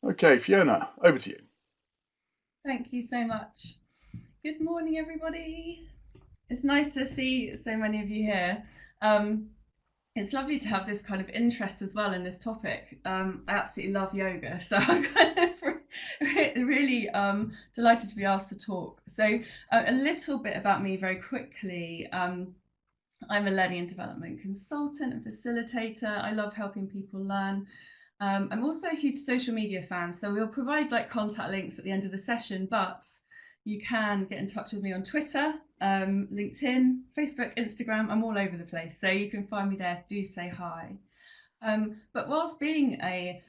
Okay, Fiona, over to you. Thank you so much. Good morning, everybody. It's nice to see so many of you here. Um, it's lovely to have this kind of interest as well in this topic. I absolutely love yoga, so I'm kind of really delighted to be asked to talk. So, a little bit about me very quickly. I'm a learning and development consultant and facilitator. I love helping people learn. I'm also a huge social media fan, so we'll provide like contact links at the end of the session, but you can get in touch with me on Twitter, LinkedIn, Facebook, Instagram. I'm all over the place, so you can find me there. Do say hi. But whilst being a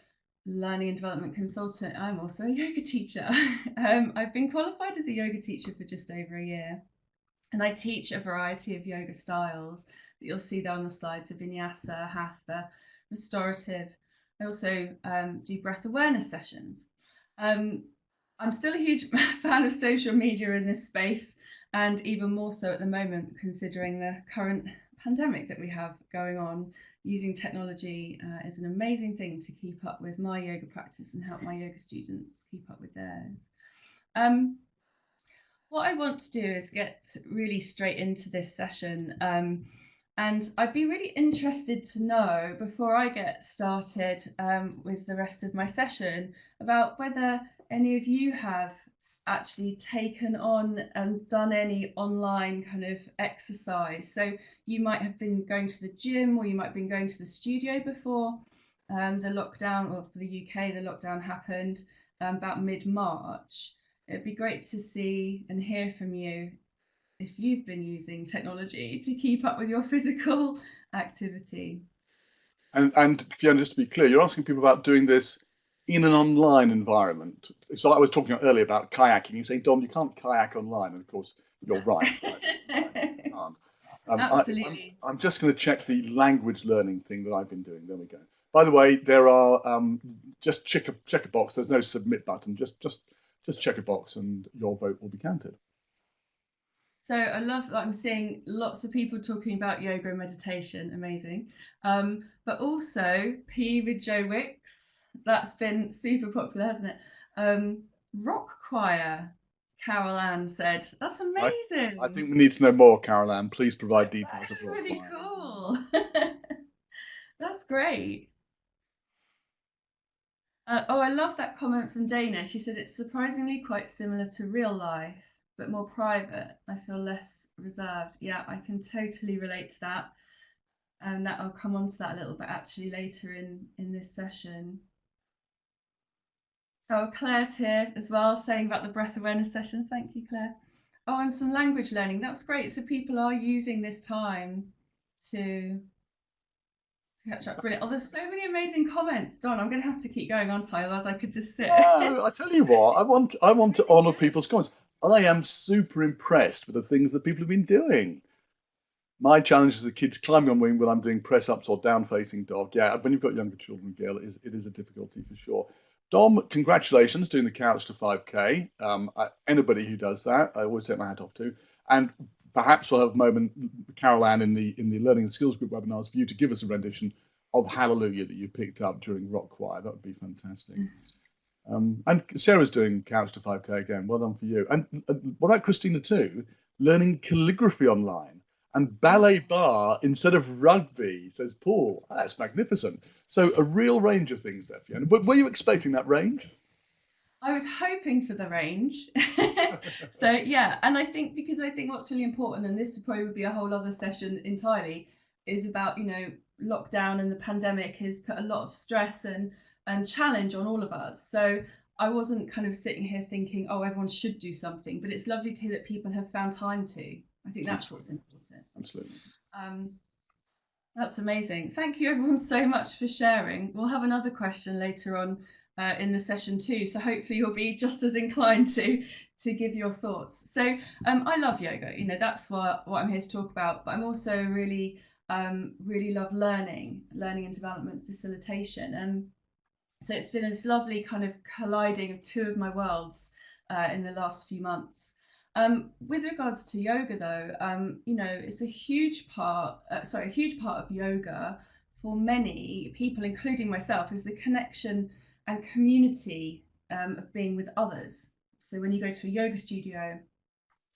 learning and development consultant, I'm also a yoga teacher. I've been qualified as a yoga teacher for just over a year, and I teach a variety of yoga styles that you'll see there on the slides: so vinyasa, hatha, restorative. I also do breath awareness sessions. Um, I'm still a huge fan of social media in this space, and even more so at the moment, considering the current pandemic that we have going on. Using technology is an amazing thing to keep up with my yoga practice and help my yoga students keep up with theirs. Um, what I want to do is get really straight into this session. And I'd be really interested to know, before I get started with the rest of my session, about whether any of you have actually taken on and done any online kind of exercise. So you might have been going to the gym, or you might have been going to the studio before the lockdown, or for the UK, the lockdown happened about mid-March. It'd be great to see and hear from you if you've been using technology to keep up with your physical activity. And Fiona, just to be clear, you're asking people about doing this in an online environment. So I was talking earlier about kayaking. You say, Dom, you can't kayak online, and of course you're right. You can't. Absolutely. I'm just going to check the language learning thing that I've been doing. There we go. By the way, there are just check a box. There's no submit button. Just check a box, and your vote will be counted. So I love that I'm seeing lots of people talking about yoga and meditation. Amazing. But also P with Joe Wicks. That's been super popular, hasn't it? Rock choir, Carol Ann said. That's I I amazing. think we need to know more, Carol Ann. Please provide details of That's your really choir. cool. That's great. Oh, I love that comment from Dana. She said it's surprisingly quite similar to real life, but more private. I feel less reserved. Yeah, I can totally relate to that. And that I'll come on to that a little bit actually later in this session. Oh, Claire's here as well, saying about the breath awareness sessions. Thank you, Claire. Oh, and some language learning. That's great. So people are using this time to catch up. Brilliant. Oh, there's so many amazing comments. Don, I'm going to have to keep going on, Tyler, as I could just sit. No, I tell you what, I It's want to really honour good. people's comments. I am super impressed with the things that people have been doing. My challenge is the kids climbing on wing when I'm doing press ups or down facing dog. Yeah, when you've got younger children, Gail, it is a difficulty for sure. Dom, congratulations doing the couch to 5K. Anybody who does that, I always take my hat off to. And perhaps we'll have a moment, Carol Ann, in the Learning and Skills Group webinars for you to give us a rendition of Hallelujah that you picked up during Rock Choir. That would be fantastic. And Sarah's doing Couch to 5K again. Well done for you. And what about Christina too? Learning calligraphy online and ballet bar instead of rugby, says Paul. That's magnificent. So a real range of things there, Fiona. Were you expecting that range? I was hoping for the range. So yeah, and I think because I think what's really important, and this would probably be a whole other session entirely, is about lockdown and the pandemic has put a lot of stress and challenge on all of us. So I wasn't kind of sitting here thinking, oh, everyone should do something, but it's lovely to hear that people have found time to. I think that's what's Absolutely. important. Absolutely. Um, that's amazing. Thank you everyone so much for sharing. We'll have another question later on in the session too. So hopefully you'll be just as inclined to give your thoughts. So I love yoga. That's what I'm here to talk about. But I'm also really love learning and development facilitation. And so it's been this lovely kind of colliding of two of my worlds in the last few months. With regards to yoga, though, it's a huge part of yoga for many people, including myself, is the connection and community of being with others. So when you go to a yoga studio,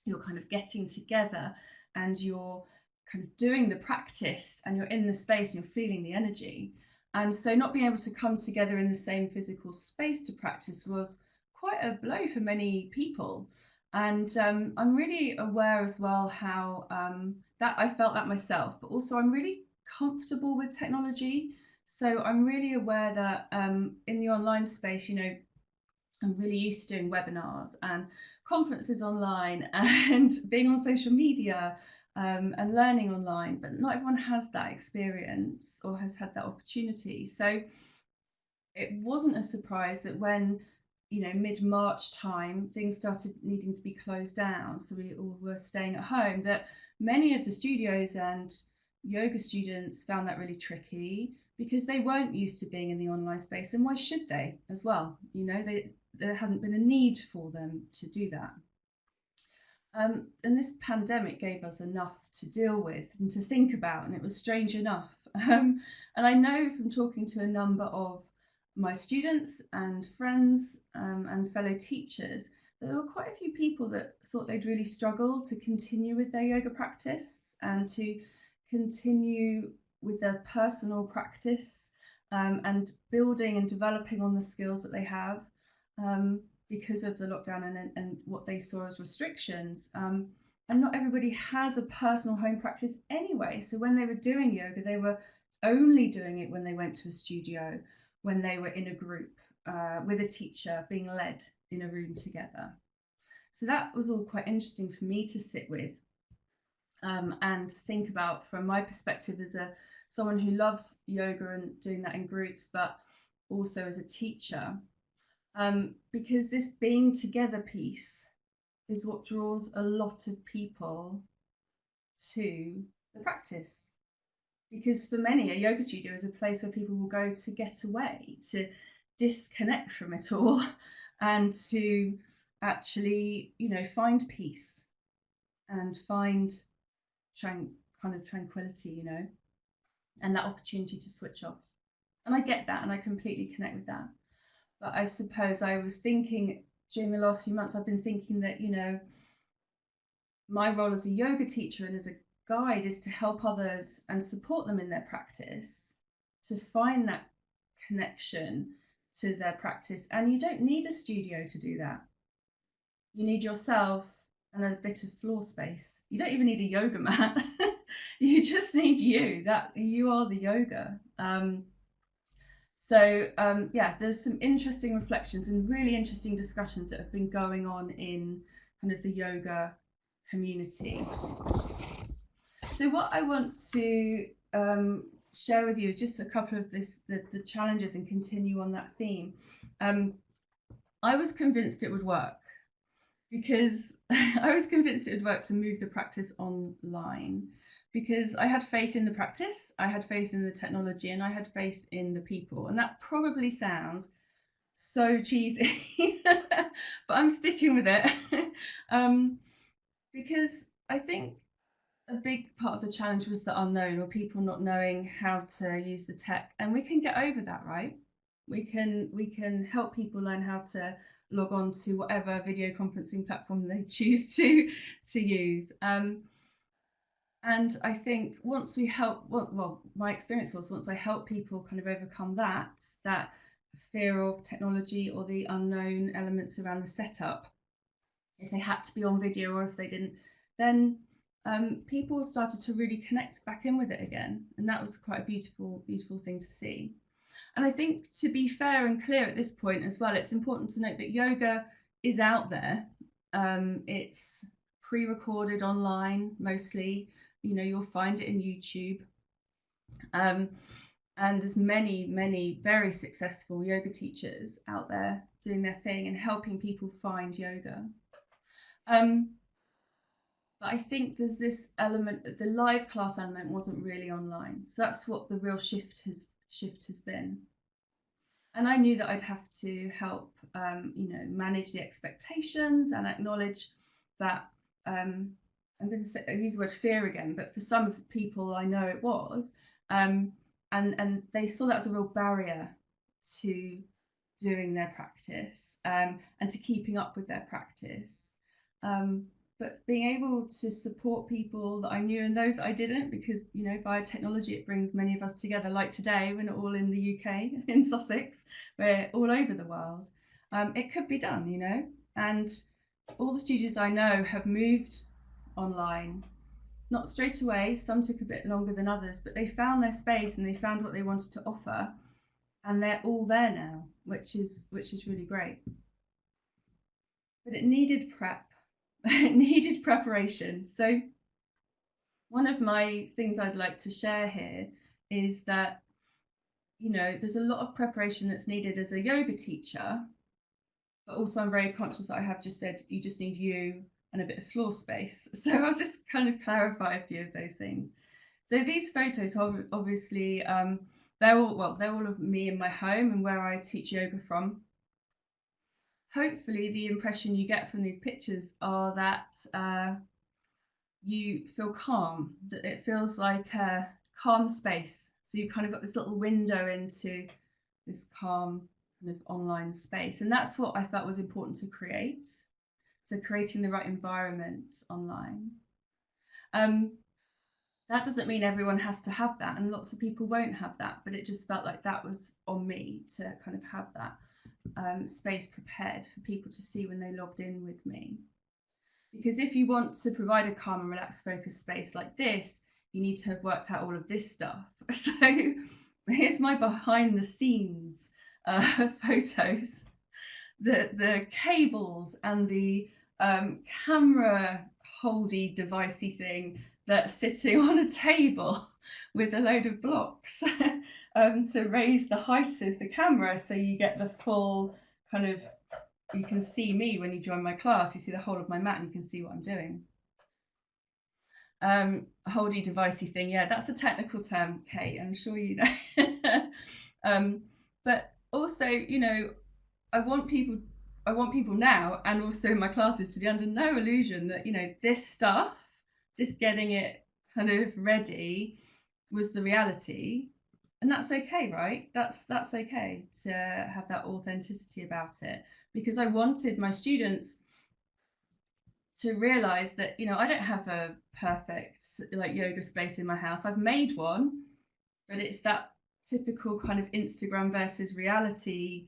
you're kind of getting together and you're kind of doing the practice and you're in the space and you're feeling the energy. And so not being able to come together in the same physical space to practice was quite a blow for many people. And I'm really aware as well how that I felt that myself, but also I'm really comfortable with technology. So I'm really aware that in the online space, you know, I'm really used to doing webinars and conferences online and being on social media and learning online, but not everyone has that experience or has had that opportunity. So it wasn't a surprise that when, you know, mid-March time, things started needing to be closed down, so we all were staying at home, that many of the studios and yoga students found that really tricky because they weren't used to being in the online space, and why should they as well? You know, there hadn't been a need for them to do that. And this pandemic gave us enough to deal with and to think about, and it was strange enough. And I know from talking to a number of my students and friends and fellow teachers that there were quite a few people that thought they'd really struggle to continue with their yoga practice and to continue with their personal practice and building and developing on the skills that they have because of the lockdown and what they saw as restrictions. And not everybody has a personal home practice anyway. So when they were doing yoga, they were only doing it when they went to a studio, when they were in a group with a teacher being led in a room together. So that was all quite interesting for me to sit with and think about from my perspective as someone who loves yoga and doing that in groups, but also as a teacher, because this being together piece is what draws a lot of people to the practice. Because for many, a yoga studio is a place where people will go to get away, to disconnect from it all, and to actually, you know, find peace and find kind of tranquility, you know, and that opportunity to switch off. And I get that, and I completely connect with that. But I suppose I was thinking during the last few months, I've been thinking that, you know, my role as a yoga teacher and as a guide is to help others and support them in their practice, to find that connection to their practice. And you don't need a studio to do that. You need yourself and a bit of floor space. You don't even need a yoga mat. You just need you. That you are the yoga. Yeah, there's some interesting reflections and really interesting discussions that have been going on in kind of the yoga community. So what I want to share with you is just a couple of the challenges and continue on that theme. I was convinced it would work because I was convinced it would work to move the practice online because I had faith in the practice, I had faith in the technology, and I had faith in the people. And that probably sounds so cheesy, but I'm sticking with it because I think a big part of the challenge was the unknown, or people not knowing how to use the tech. And we can get over that, right? We can help people learn how to log on to whatever video conferencing platform they choose to use. And I think once we help, well, my experience was once I help people kind of overcome that fear of technology or the unknown elements around the setup, if they had to be on video or if they didn't, then people started to really connect back in with it again. And that was quite a beautiful thing to see. And I think, to be fair and clear at this point as well, it's important to note that yoga is out there. It's pre-recorded online mostly. You know, you'll find it in YouTube. And there's many very successful yoga teachers out there doing their thing and helping people find yoga. But I think there's this element that the live class element wasn't really online. So that's what the real shift has been. And I knew that I'd have to help, you know, manage the expectations and acknowledge that I'm going to use the word fear again, but for some of the people I know it was, and they saw that as a real barrier to doing their practice, and to keeping up with their practice. But being able to support people that I knew and those that I didn't, because via technology it brings many of us together. Like today, we're not all in the UK, in Sussex, we're all over the world. It could be done, and all the studios I know have moved online. Not straight away, some took a bit longer than others, but they found their space and they found what they wanted to offer, and they're all there now, which is really great. But it needed prep. It needed preparation. So one of my things I'd like to share here is that there's a lot of preparation that's needed as a yoga teacher, but also I'm very conscious that I have just said you just need you and a bit of floor space. So I'll just kind of clarify a few of those things. So these photos, obviously, they're all of me in my home and where I teach yoga from. Hopefully the impression you get from these pictures are that you feel calm, that it feels like a calm space. So you've kind of got this little window into this calm kind of online space. And that's what I felt was important to create. So creating the right environment online. That doesn't mean everyone has to have that, and lots of people won't have that, but it just felt like that was on me to kind of have that space prepared for people to see when they logged in with me. Because if you want to provide a calm and relaxed focused space like this, you need to have worked out all of this stuff. So here's my behind the scenes photos. The cables and the camera holdy devicey thing that's sitting on a table with a load of blocks to raise the height of the camera so you get the full kind of, you can see me when you join my class, you see the whole of my mat and you can see what I'm doing. Holdy devicey thing, yeah, that's a technical term, Kate, I'm sure you know. But also, I want people now, and also in my classes, to be under no illusion that this stuff, this getting it kind of ready, was the reality, and that's okay, right? That's okay to have that authenticity about it, because I wanted my students to realize that I don't have a perfect yoga space in my house. I've made one, but it's that typical kind of Instagram versus reality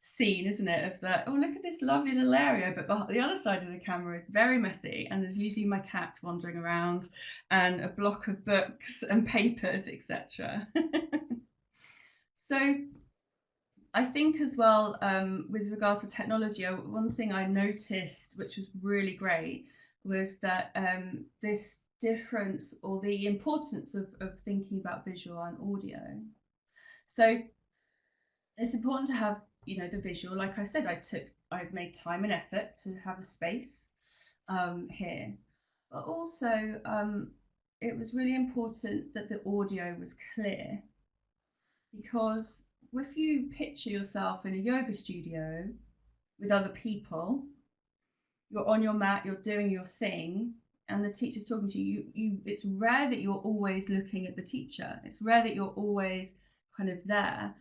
scene, isn't it, of that, oh, look at this lovely little area, but the other side of the camera is very messy, and there's usually my cat wandering around and a block of books and papers, etc. So I think as well, with regards to technology, one thing I noticed, which was really great, was that this difference, or the importance of thinking about visual and audio. So it's important to have the visual. Like I said, I've made time and effort to have a space here, but also it was really important that the audio was clear, because if you picture yourself in a yoga studio with other people, you're on your mat, you're doing your thing, and the teacher's talking to you, it's rare that you're always looking at the teacher. It's rare that you're always kind of there,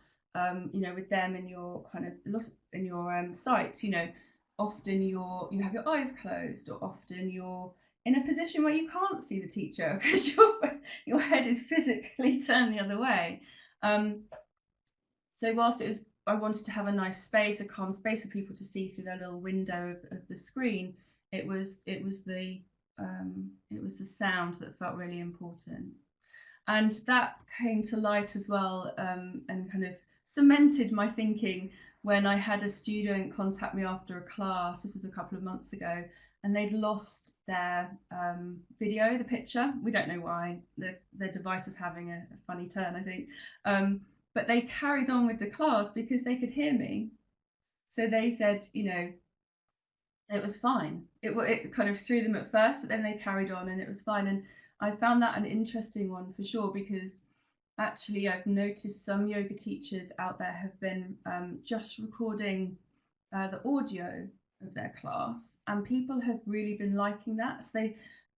with them in your kind of in your sights. Often you have your eyes closed, or often you're in a position where you can't see the teacher because your head is physically turned the other way. So whilst I wanted to have a nice space, a calm space for people to see through their little window of the screen, it was the sound that felt really important. And that came to light as well, and kind of cemented my thinking when I had a student contact me after a class. This was a couple of months ago, and they'd lost their video, the picture. We don't know why. Their device was having a funny turn, I think. But they carried on with the class because they could hear me. So they said, it was fine. It kind of threw them at first, but then they carried on and it was fine. And I found that an interesting one for sure, because actually I've noticed some yoga teachers out there have been just recording the audio of their class, and people have really been liking that. So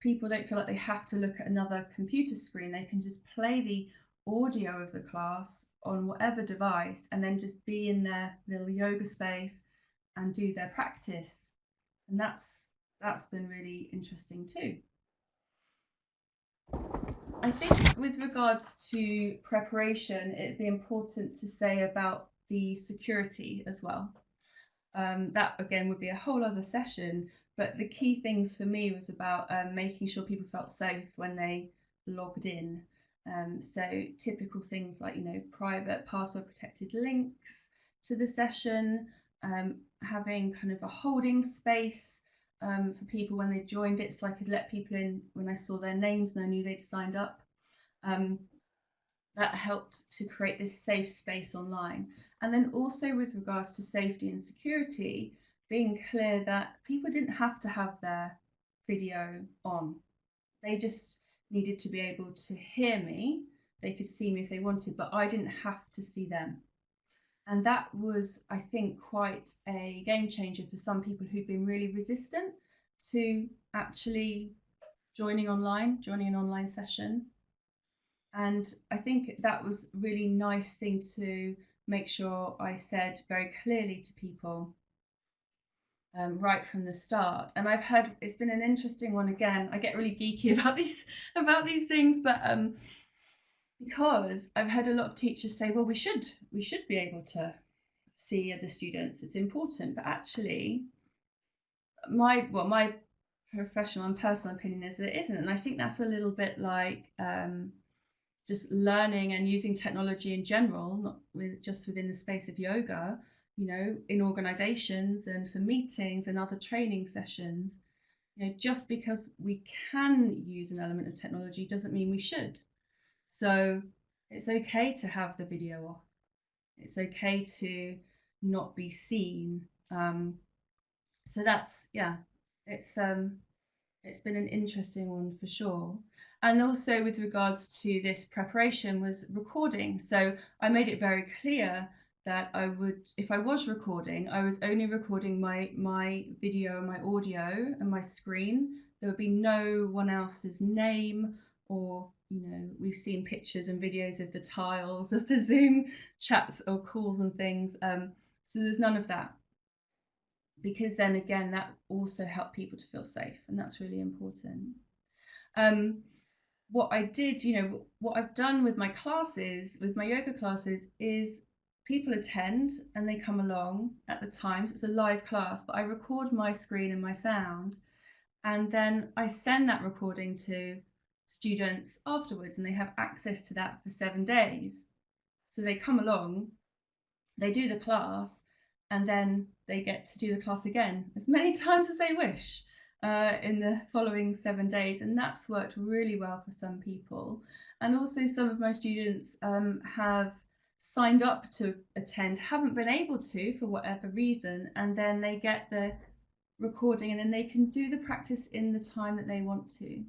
people don't feel like they have to look at another computer screen. They can just play the audio of the class on whatever device, and then just be in their little yoga space and do their practice. And that's been really interesting too. I think with regards to preparation, it'd be important to say about the security as well. That again would be a whole other session, but the key things for me was about making sure people felt safe when they logged in. So typical things like, private password protected links to the session, having kind of a holding space for people when they joined it, so I could let people in when I saw their names and I knew they'd signed up. That helped to create this safe space online. And then also with regards to safety and security, being clear that people didn't have to have their video on. They just needed to be able to hear me. They could see me if they wanted, but I didn't have to see them. And that was, I think, quite a game changer for some people who've been really resistant to actually joining an online session. And I think that was a really nice thing to make sure I said very clearly to people right from the start. And I've heard it's been an interesting one again. I get really geeky about these things, but because I've heard a lot of teachers say, well, we should be able to see the students. It's important, but actually, my professional and personal opinion is that it isn't. And I think that's a little bit like just learning and using technology in general, not just within the space of yoga, in organizations and for meetings and other training sessions. Just because we can use an element of technology doesn't mean we should. So it's okay to have the video off. It's okay to not be seen. So that's, it's been an interesting one for sure. And also with regards to this preparation was recording. So I made it very clear that I would, if I was recording, I was only recording my video and my audio and my screen. There would be no one else's name, or we've seen pictures and videos of the tiles of the Zoom chats or calls and things. So there's none of that, because then again, that also helped people to feel safe, and that's really important. What I did, what I've done with my classes, with my yoga classes, is people attend and they come along at the time. So it's a live class, but I record my screen and my sound, and then I send that recording to students afterwards, and they have access to that for 7 days. So they come along, they do the class, and then they get to do the class again as many times as they wish in the following 7 days. And that's worked really well for some people. And also some of my students have signed up to attend, haven't been able to for whatever reason, and then they get the recording and then they can do the practice in the time that they want to.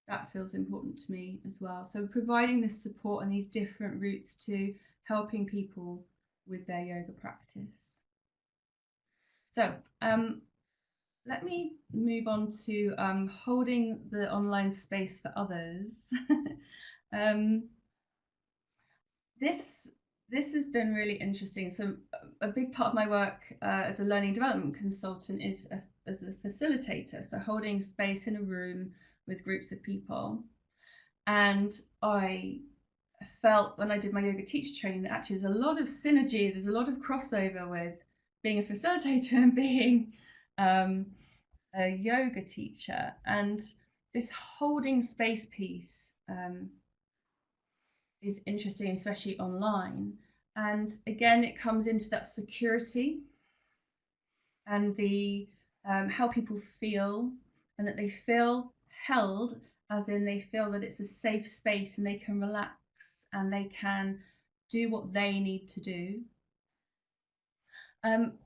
That feels important to me as well. So providing this support and these different routes to helping people with their yoga practice. So let me move on to holding the online space for others. This has been really interesting. So a big part of my work as a learning development consultant is as a facilitator, so holding space in a room with groups of people. And I felt when I did my yoga teacher training that actually there's a lot of synergy, there's a lot of crossover with being a facilitator and being a yoga teacher. And this holding space piece is interesting, especially online. And again, it comes into that security and the how people feel, and that they feel held, as in they feel that it's a safe space and they can relax and they can do what they need to do.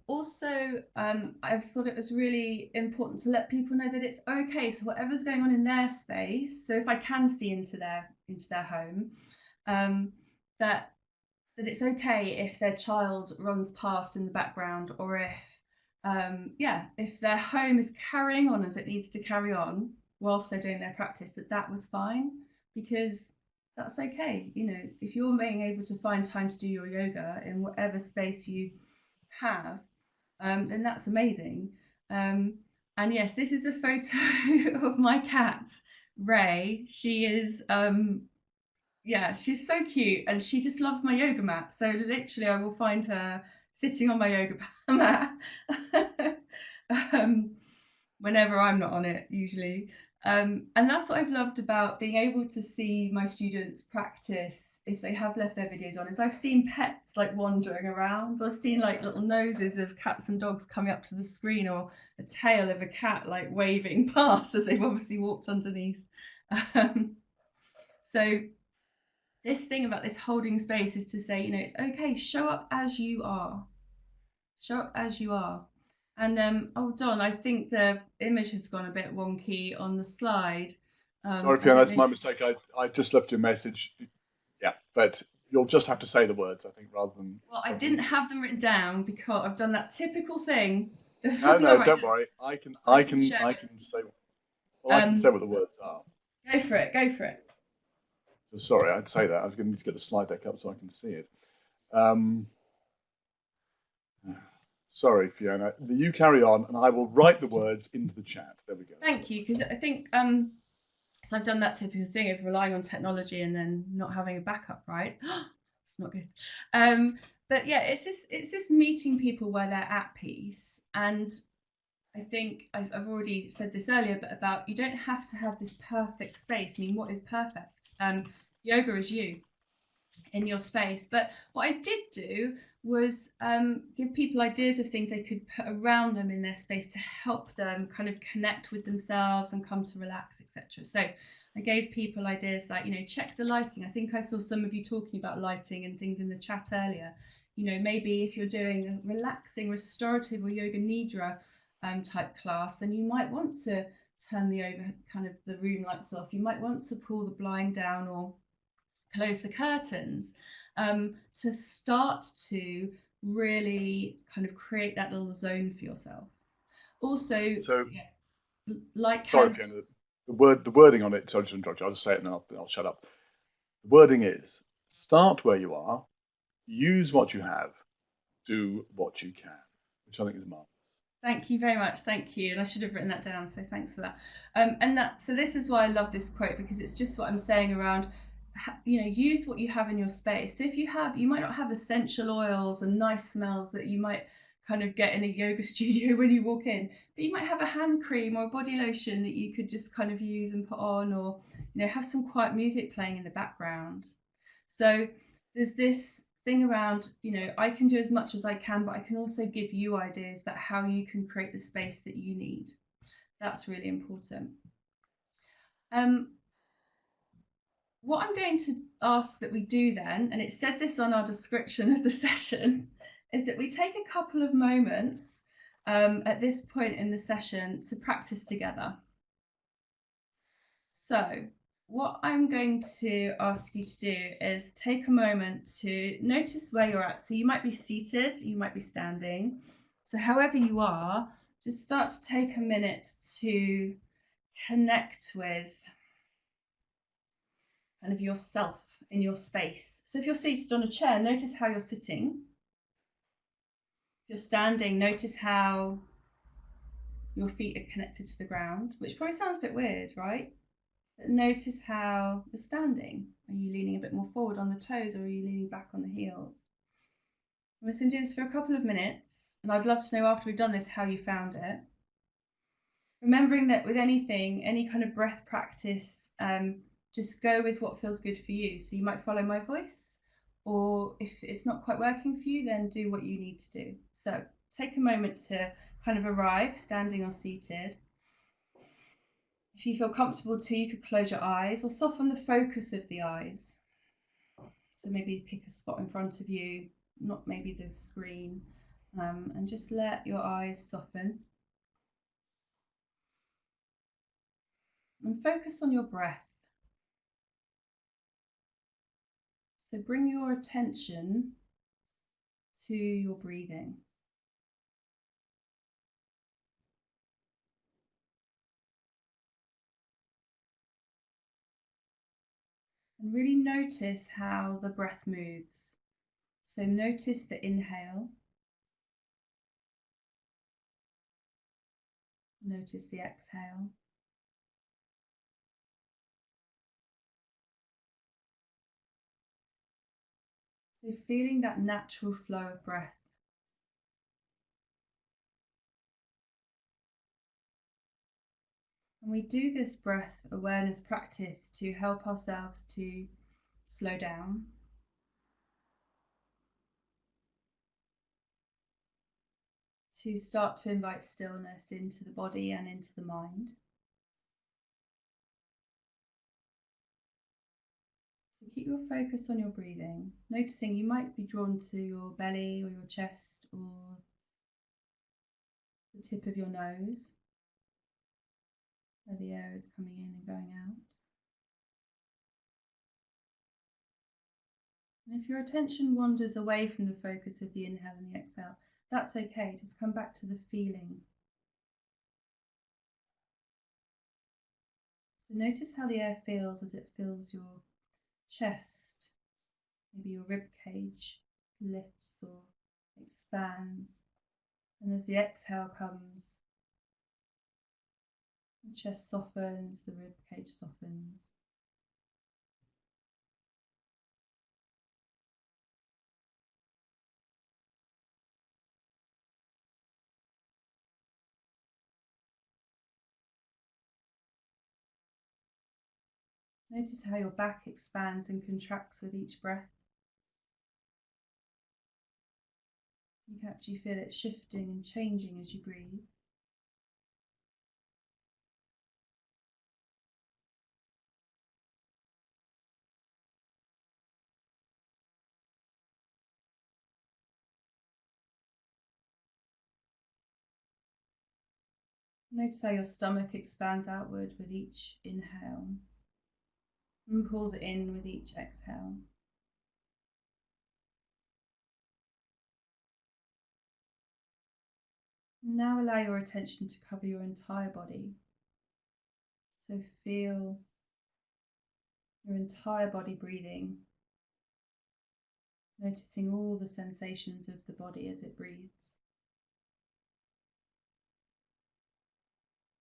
Also, I thought it was really important to let people know that it's okay. So whatever's going on in their space, so if I can see into their home, that it's okay if their child runs past in the background, or if their home is carrying on as it needs to carry on whilst they're doing their practice, that was fine, because that's okay. You know, if you're being able to find time to do your yoga in whatever space you have, then that's amazing. And yes, this is a photo of my cat, Ray. She is, yeah, she's so cute and she just loves my yoga mat. So literally, I will find her sitting on my yoga mat um, whenever I'm not on it, usually. And that's what I've loved about being able to see my students practice if they have left their videos on, is I've seen pets like wandering around. I've seen like little noses of cats and dogs coming up to the screen, or a tail of a cat like waving past as they've obviously walked underneath. So this thing about this holding space is to say, you know, it's okay, show up as you are. Show up as you are. And oh, Don, I think the image has gone a bit wonky on the slide. Sorry, I Fiona, don't that's know. my mistake. I just left you a message. Yeah, but you'll just have to say the words, I think, rather than. Well, I didn't have them written down because I've done that typical thing. No, No, no, I don't don't. worry. I can share I it. can say. Well, I can say Um, what the words are. Go for it. Go for it. So sorry, I'd say that. I was going to need to get the slide deck up so I can see it. Um, sorry, Fiona. You carry on, and I will write the words into the chat. There we go. Thank you, because I think so I've done that typical thing of relying on technology and then not having a backup, right? It's not good. But yeah, it's this meeting people where they're at peace. And I think I've already said this earlier, but about you don't have to have this perfect space. I mean, what is perfect? Yoga is you in your space. But what I did do was give people ideas of things they could put around them in their space to help them kind of connect with themselves and come to relax, etc. So I gave people ideas like, you know, check the lighting. I think I saw some of you talking about lighting and things in the chat earlier. You know, maybe if you're doing a relaxing, restorative or yoga nidra type class, then you might want to turn the room lights off. You might want to pull the blind down or close the curtains, to start to really kind of create that little zone for yourself. Also, So, yeah, like sorry, how Fiona. The wording on it. Sorry to interrupt you. I'll just say it and then I'll shut up. The wording is: start where you are, use what you have, do what you can, which I think is marvelous. Thank you very much. Thank you. And I should have written that down. So thanks for that. So this is why I love this quote, because it's just what I'm saying around, you know, use what you have in your space. So if you might not have essential oils and nice smells that you might kind of get in a yoga studio when you walk in, but you might have a hand cream or a body lotion that you could just kind of use and put on, or, you know, have some quiet music playing in the background. So there's this thing around, you know, I can do as much as I can, but I can also give you ideas about how you can create the space that you need. That's really important. What I'm going to ask that we do then, and it said this on our description of the session, is that we take a couple of moments at this point in the session to practice together. So what I'm going to ask you to do is take a moment to notice where you're at. So you might be seated, you might be standing. So however you are, just start to take a minute to connect with kind of yourself in your space. So if you're seated on a chair, notice how you're sitting. If you're standing, notice how your feet are connected to the ground, which probably sounds a bit weird, right? But notice how you're standing. Are you leaning a bit more forward on the toes, or are you leaning back on the heels? We're just going to do this for a couple of minutes, and I'd love to know after we've done this how you found it. Remembering that with anything, any kind of breath practice, just go with what feels good for you. So you might follow my voice, or if it's not quite working for you, then do what you need to do. So take a moment to kind of arrive, standing or seated. If you feel comfortable too, you could close your eyes or soften the focus of the eyes. So maybe pick a spot in front of you, not maybe the screen, and just let your eyes soften. And focus on your breath. So bring your attention to your breathing. And really notice how the breath moves. So notice the inhale. Notice the exhale. So feeling that natural flow of breath. And we do this breath awareness practice to help ourselves to slow down, to start to invite stillness into the body and into the mind. So keep your focus on your breathing, noticing you might be drawn to your belly or your chest or the tip of your nose, where the air is coming in and going out. And if your attention wanders away from the focus of the inhale and the exhale, that's okay. Just come back to the feeling. So notice how the air feels as it fills your chest. Maybe your rib cage lifts or expands. And as the exhale comes, the chest softens, the rib cage softens. Notice how your back expands and contracts with each breath. You can actually feel it shifting and changing as you breathe. Notice how your stomach expands outward with each inhale and pulls it in with each exhale. Now allow your attention to cover your entire body. So feel your entire body breathing, noticing all the sensations of the body as it breathes.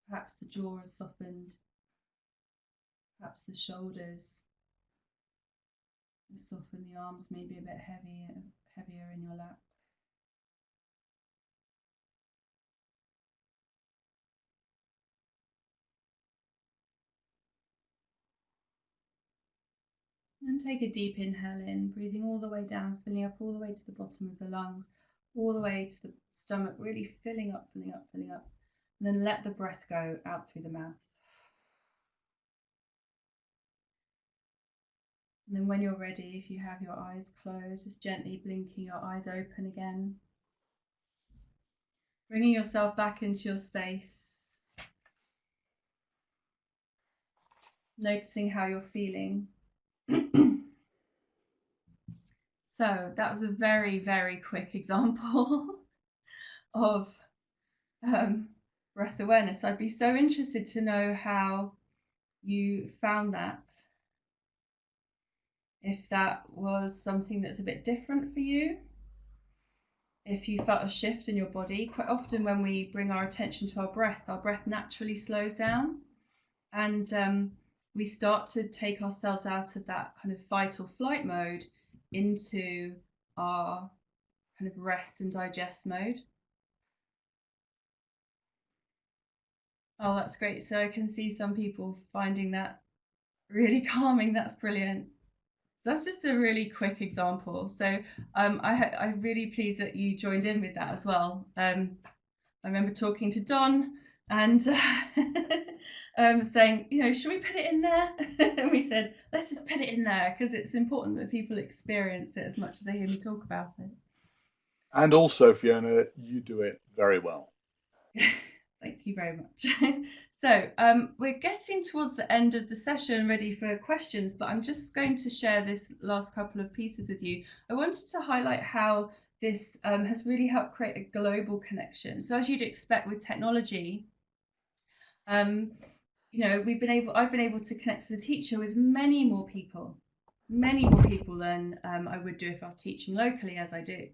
Perhaps the jaw is softened, perhaps the shoulders have softened, the arms may be a bit heavier in your lap. And take a deep inhale in, breathing all the way down, filling up all the way to the bottom of the lungs, all the way to the stomach, really filling up, filling up, filling up. And then let the breath go out through the mouth. And then when you're ready, if you have your eyes closed, just gently blinking your eyes open again. Bringing yourself back into your space. Noticing how you're feeling. So that was a very, very quick example of breath awareness. I'd be so interested to know how you found that. If that was something that's a bit different for you, if you felt a shift in your body. Quite often when we bring our attention to our breath naturally slows down, and we start to take ourselves out of that kind of fight or flight mode into our kind of rest and digest mode. Oh, that's great. So I can see some people finding that really calming. That's brilliant. So that's just a really quick example. So I'm really pleased that you joined in with that as well. I remember talking to Don and saying, should we put it in there? And we said, let's just put it in there because it's important that people experience it as much as they hear me talk about it. And also, Fiona, you do it very well. Thank you very much. So we're getting towards the end of the session, ready for questions, but I'm just going to share this last couple of pieces with you. I wanted to highlight how this has really helped create a global connection. So as you'd expect with technology, I've been able to connect as a teacher with many more people. many more people than I would do if I was teaching locally, as I do.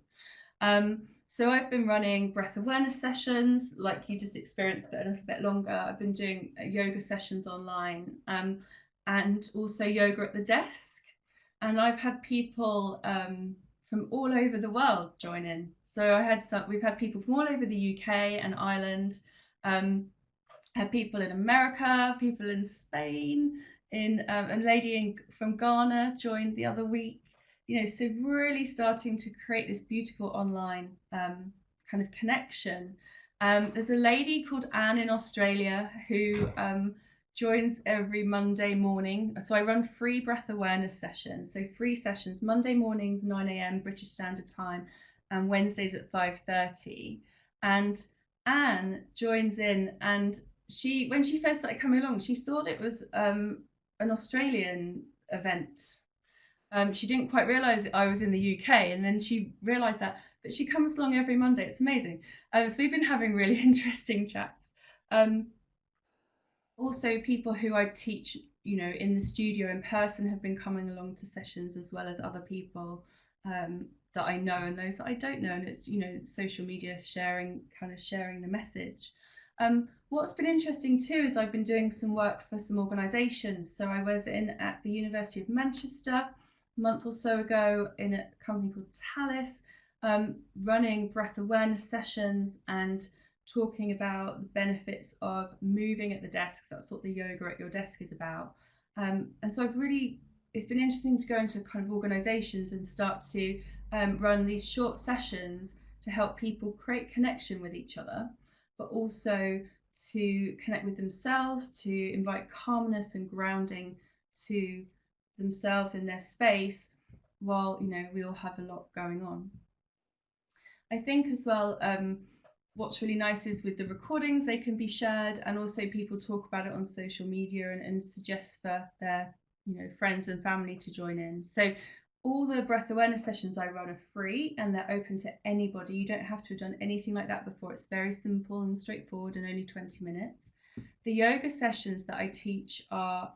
So I've been running breath awareness sessions, like you just experienced, but a little bit longer. I've been doing yoga sessions online, and also yoga at the desk. And I've had people from all over the world join in. So we've had people from all over the UK and Ireland, had people in America, people in Spain, a lady from Ghana joined the other week. So really starting to create this beautiful online kind of connection. There's a lady called Anne in Australia who joins every Monday morning. So I run free breath awareness sessions. So free sessions, Monday mornings, 9 a.m. British Standard Time, and Wednesdays at 5:30. And Anne joins in, and when she first started coming along, she thought it was an Australian event. She didn't quite realise I was in the UK, and then she realised that. But she comes along every Monday. It's amazing. So we've been having really interesting chats. Also, people who I teach, in the studio in person have been coming along to sessions, as well as other people that I know and those that I don't know. And it's, social media sharing the message. What's been interesting too is I've been doing some work for some organisations. So I was at the University of Manchester a month or so ago in a company called Talis, running breath awareness sessions and talking about the benefits of moving at the desk. That's what the yoga at your desk is about. And so it's been interesting to go into kind of organisations and start to run these short sessions to help people create connection with each other, but also to connect with themselves, to invite calmness and grounding to themselves in their space, while we all have a lot going on. I think as well, what's really nice is with the recordings, they can be shared, and also people talk about it on social media and suggest for their friends and family to join in. So all the breath awareness sessions I run are free, and they're open to anybody. You don't have to have done anything like that before. It's very simple and straightforward, and only 20 minutes. The yoga sessions that I teach are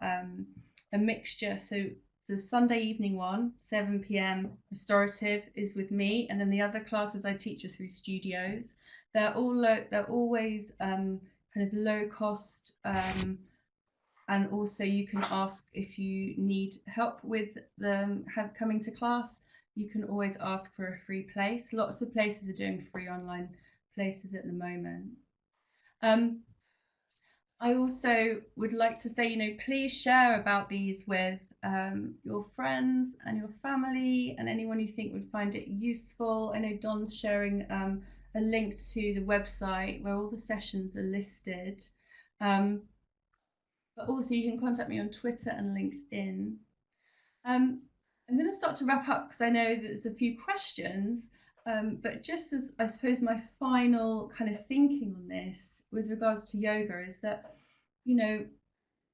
a mixture. So the Sunday evening one, 7 p.m. restorative, is with me, and then the other classes I teach are through studios. They're always kind of low cost, and also you can ask if you need help with coming to class. You can always ask for a free place. Lots of places are doing free online places at the moment. I also would like to say, please share about these with your friends and your family and anyone you think would find it useful. I know Don's sharing a link to the website where all the sessions are listed. But also you can contact me on Twitter and LinkedIn. I'm going to start to wrap up because I know there's a few questions, but just as I suppose my final kind of thinking on this with regards to yoga is that,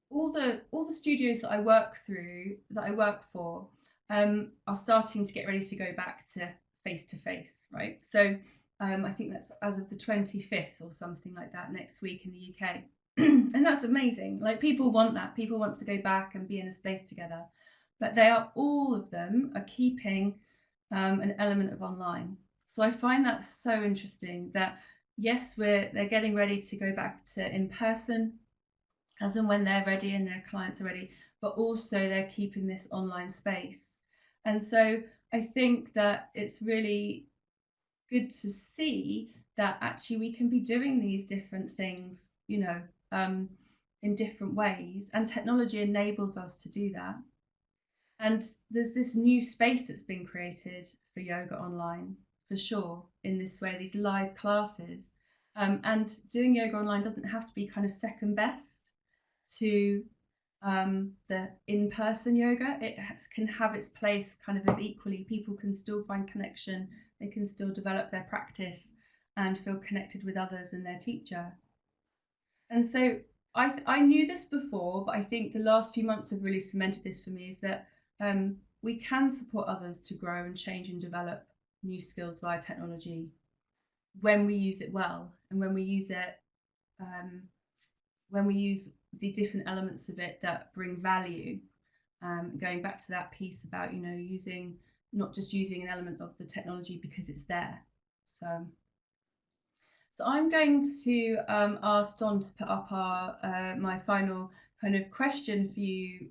all the studios that I work for, are starting to get ready to go back to face, right? So I think that's as of the 25th or something like that next week in the UK. And that's amazing. Like, people want that. People want to go back and be in a space together. But all of them are keeping an element of online. So I find that so interesting that, yes, they're getting ready to go back to in person as and when they're ready and their clients are ready, but also they're keeping this online space. And so I think that it's really good to see that actually we can be doing these different things, in different ways, and technology enables us to do that. And there's this new space that's been created for yoga online, for sure, in this way, these live classes. And doing yoga online doesn't have to be kind of second best to the in-person yoga. It can have its place kind of as equally. People can still find connection, they can still develop their practice and feel connected with others and their teacher. And so I knew this before, but I think the last few months have really cemented this for me, is that we can support others to grow and change and develop new skills via technology when we use it well, and when we use the different elements of it that bring value. going back to that piece about, you know, not just using an element of the technology because it's there. So I'm going to ask Don to put up my final kind of question for you,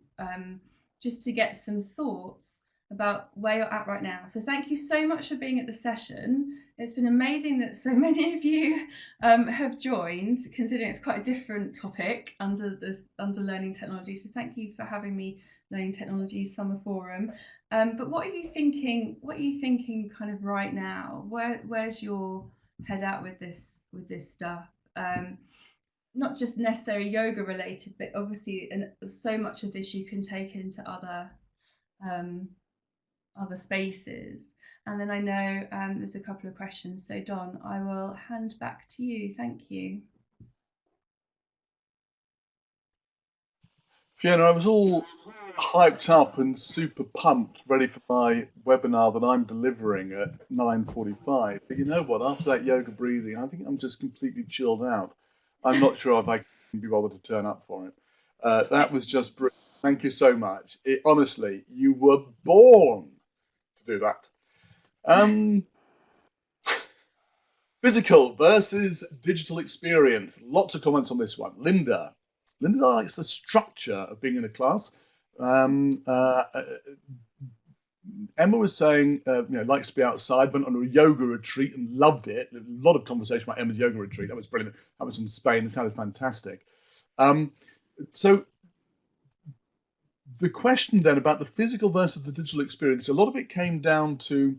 just to get some thoughts about where you're at right now. So thank you so much for being at the session. It's been amazing that so many of you have joined, considering it's quite a different topic under learning technology. So thank you for having me, Learning Technology Summer Forum. But what are you thinking? What are you thinking kind of right now? Where's your head out with this stuff? Not just necessarily yoga related, but obviously, and so much of this you can take into other spaces. And then I know there's a couple of questions. So Don, I will hand back to you. Thank you. Fiona, I was all hyped up and super pumped, ready for my webinar that I'm delivering at 9:45. But you know what? After that yoga breathing, I think I'm just completely chilled out. I'm not sure if I can be bothered to turn up for it. That was just brilliant. Thank you so much. Honestly, you were born to do that. Physical versus digital experience. Lots of comments on this one. Linda likes the structure of being in a class. Emma was saying, likes to be outside, went on a yoga retreat and loved it. A lot of conversation about Emma's yoga retreat. That was brilliant. That was in Spain. It sounded fantastic. So the question then about the physical versus the digital experience, a lot of it came down to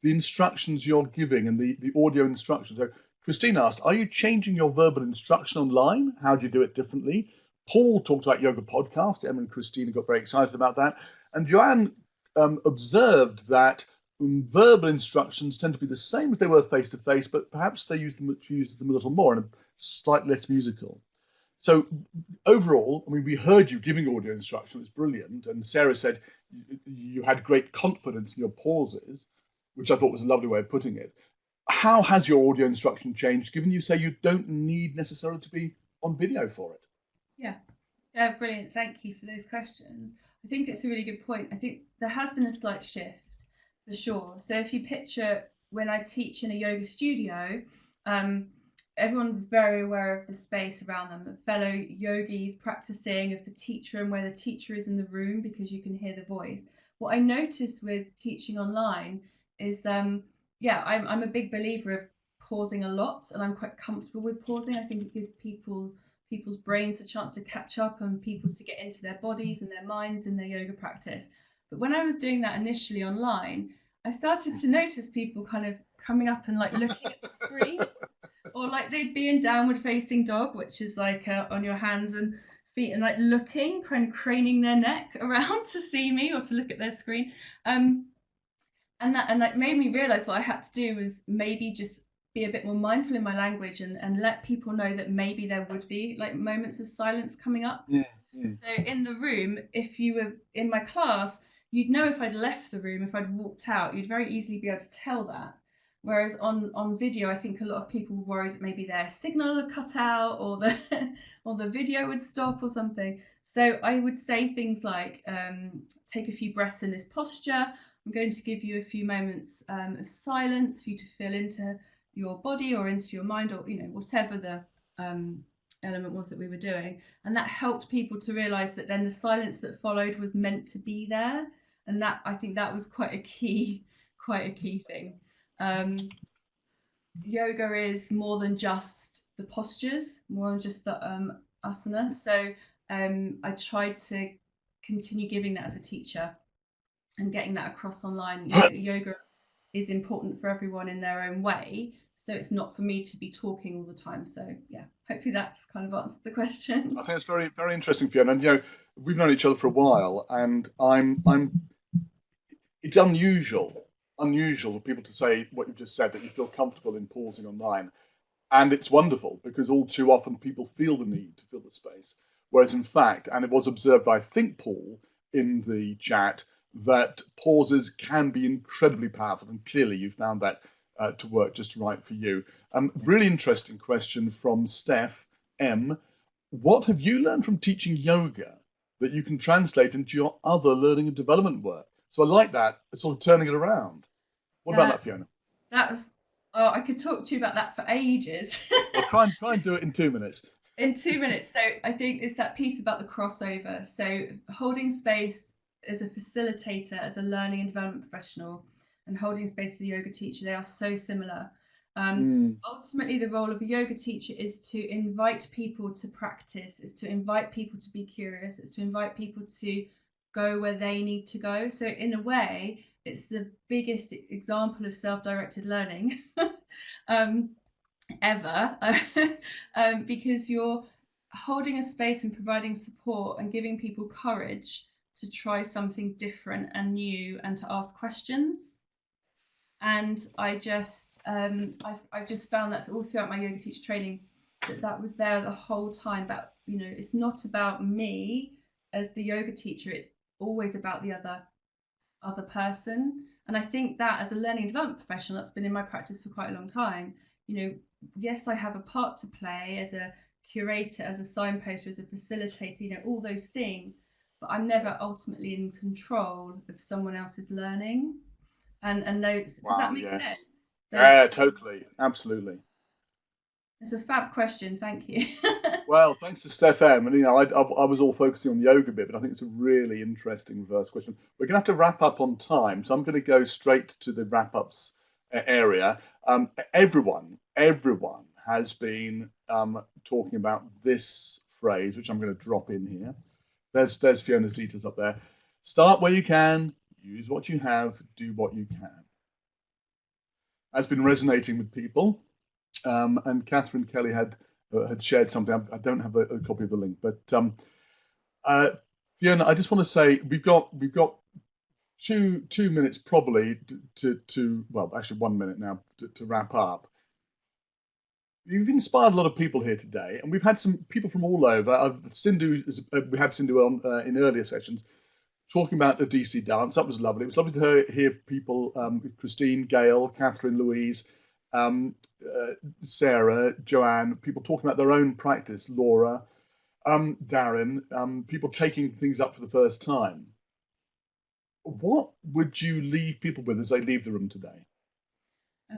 the instructions you're giving and the audio instructions. So Christine asked, are you changing your verbal instruction online? How do you do it differently? Paul talked about yoga podcast. Emma and Christina got very excited about that. And Joanne observed that verbal instructions tend to be the same as they were face-to-face, but perhaps they use them a little more and slightly less musical. So overall, I mean, we heard you giving audio instruction. It was brilliant. And Sarah said you had great confidence in your pauses, which I thought was a lovely way of putting it. How has your audio instruction changed, given you say you don't need necessarily to be on video for it? Yeah, brilliant. Thank you for those questions. I think it's a really good point. I think there has been a slight shift for sure. So if you picture when I teach in a yoga studio, everyone's very aware of the space around them, the fellow yogis practicing, of the teacher and where the teacher is in the room, because you can hear the voice. What I notice with teaching online is, I'm a big believer of pausing a lot, and I'm quite comfortable with pausing. I think it gives people's brains a chance to catch up and people to get into their bodies and their minds in their yoga practice. But when I was doing that initially online, I started to notice people kind of coming up and like looking at the screen, or like they'd be in downward facing dog, which is like on your hands and feet, and like looking, kind of craning their neck around to see me or to look at their screen. And that made me realize what I had to do was maybe just be a bit more mindful in my language and let people know that maybe there would be like moments of silence coming up. So in the room, if you were in my class, you'd know if I'd left the room, if I'd walked out, you'd very easily be able to tell that. Whereas on video, I think a lot of people were worried that maybe their signal would cut out or the video would stop or something. So I would say things like, take a few breaths in this posture. I'm going to give you a few moments of silence for you to feel into your body or into your mind, or whatever the element was that we were doing. And that helped people to realize that then the silence that followed was meant to be there. And that, I think that was quite a key thing. Yoga is more than just the postures, more than just the asana. So I tried to continue giving that as a teacher and getting that across online. Yoga is important for everyone in their own way, so it's not for me to be talking all the time. So yeah, hopefully that's kind of answered the question. I think it's very, very interesting, Fiona. And we've known each other for a while, and it's unusual for people to say what you've just said, that you feel comfortable in pausing online. And it's wonderful, because all too often people feel the need to fill the space. Whereas in fact, and it was observed by, I think, Paul in the chat, that pauses can be incredibly powerful. And clearly you found that to work just right for you. Really interesting question from Steph M. What have you learned from teaching yoga that you can translate into your other learning and development work. So I like that, sort of turning it around. What about that, Fiona? That was, oh, I could talk to you about that for ages. Well, try and do it in 2 minutes. In 2 minutes. So I think it's that piece about the crossover. So holding space as a facilitator, as a learning and development professional, and holding space as a yoga teacher, they are so similar. Ultimately, the role of a yoga teacher is to invite people to practice, is to invite people to be curious, it's to invite people to go where they need to go. So in a way, it's the biggest example of self-directed learning ever, because you're holding a space and providing support and giving people courage to try something different and new and to ask questions. And I've just found that all throughout my yoga teacher training, that was there the whole time. But it's not about me as the yoga teacher, it's always about the other person. And I think that as a learning and development professional, that's been in my practice for quite a long time. Yes, I have a part to play as a curator, as a signposter, as a facilitator, all those things, but I'm never ultimately in control of someone else's learning. And those, does that make sense? Yeah, totally, absolutely. It's a fab question, thank you. Well, thanks to Steph M. And I was all focusing on the yoga bit, but I think it's a really interesting reverse question. We're going to have to wrap up on time, so I'm going to go straight to the wrap-ups area. Everyone has been talking about this phrase, which I'm going to drop in here. There's Fiona's details up there. Start where you can, use what you have, do what you can. That's been resonating with people. And Catherine Kelly had shared something. I don't have a copy of the link, but Fiona, I just want to say we've got 2 minutes probably to well, actually 1 minute now to wrap up. You've inspired a lot of people here today, and we've had some people from all over. We had Sindhu on in earlier sessions talking about the DC dance. That was lovely. It was lovely to hear people, Christine, Gail, Catherine, Louise, Sarah, Joanne, people talking about their own practice, Laura, Darren, people taking things up for the first time. What would you leave people with as they leave the room today?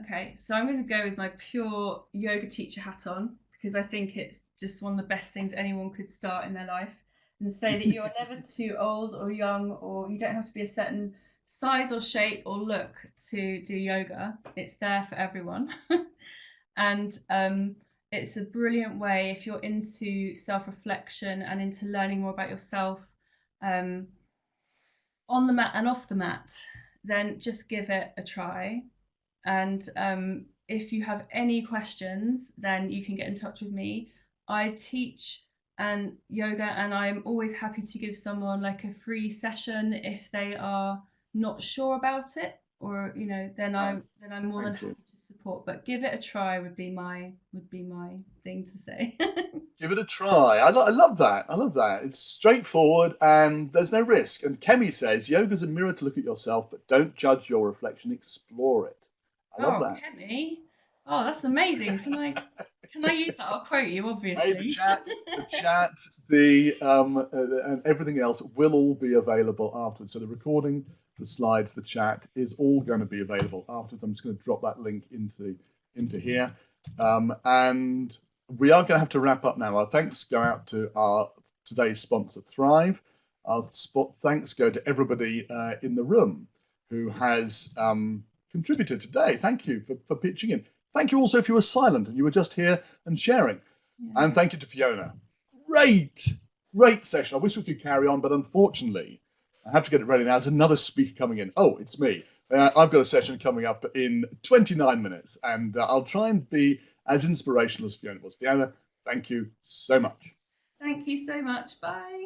Okay, so I'm going to go with my pure yoga teacher hat on, because I think it's just one of the best things anyone could start in their life, and say that you're never too old or young, or you don't have to be a certain size or shape or look to do yoga. It's there for everyone. And it's a brilliant way if you're into self-reflection and into learning more about yourself on the mat and off the mat, then just give it a try. And if you have any questions, then you can get in touch with me. I teach and yoga, and I'm always happy to give someone like a free session if they are not sure about it, or then I'm more than happy to support. But give it a try would be my thing to say. Give it a try. I love that. I love that. It's straightforward and there's no risk. And Kemi says yoga's a mirror to look at yourself, but don't judge your reflection. Explore it. I love that. Kemi. Oh, that's amazing. Can I use that? I'll quote you, obviously. Hey, the chat, and everything else will all be available afterwards. So the recording, the slides, the chat is all going to be available afterwards. I'm just going to drop that link into here. And we are going to have to wrap up now. Our thanks go out to our today's sponsor, Thrive. Our thanks go to everybody in the room who has contributed today. Thank you for pitching in. Thank you also if you were silent and you were just here and sharing. Yeah. And thank you to Fiona. Great session. I wish we could carry on, but unfortunately, I have to get it ready now. There's another speaker coming in. Oh, it's me. I've got a session coming up in 29 minutes, and I'll try and be as inspirational as Fiona was. Fiona, thank you so much. Thank you so much. Bye.